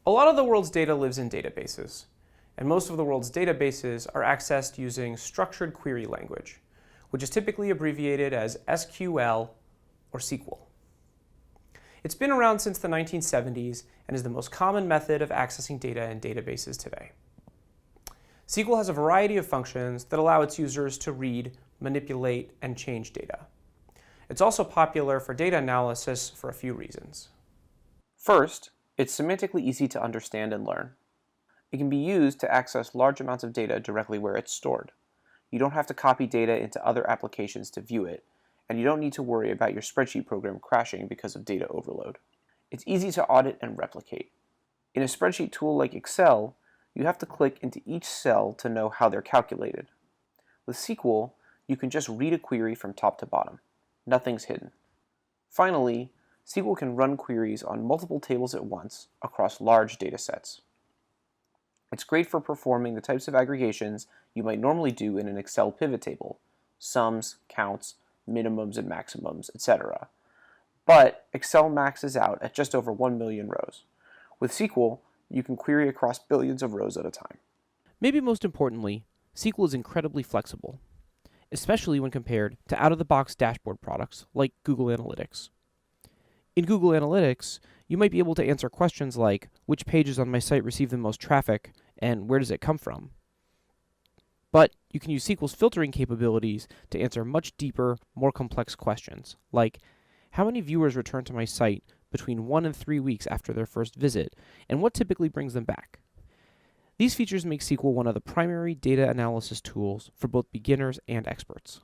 A lot of the world's data lives in databases, and most of the world's databases are accessed using structured query language, which is typically abbreviated as SQL or SQL. It's been around since the 1970s and is the most common method of accessing data in databases today. SQL has a variety of functions that allow its users to read, manipulate, and change data. It's also popular for data analysis for a few reasons. First, it's semantically easy to understand and learn. It can be used to access large amounts of data directly where it's stored. You don't have to copy data into other applications to view it, and you don't need to worry about your spreadsheet program crashing because of data overload. It's easy to audit and replicate. In a spreadsheet tool like Excel, you have to click into each cell to know how they're calculated. With SQL, you can just read a query from top to bottom. Nothing's hidden. Finally, SQL can run queries on multiple tables at once across large data sets. It's great for performing the types of aggregations you might normally do in an Excel pivot table, sums, counts, minimums and maximums, etc. But Excel maxes out at just over 1 million rows. With SQL, you can query across billions of rows at a time. Maybe most importantly, SQL is incredibly flexible, especially when compared to out-of-the-box dashboard products like Google Analytics. In Google Analytics, you might be able to answer questions like which pages on my site receive the most traffic and where does it come from. But you can use SQL's filtering capabilities to answer much deeper, more complex questions, like how many viewers return to my site between 1 and 3 weeks after their first visit, and what typically brings them back. These features make SQL one of the primary data analysis tools for both beginners and experts.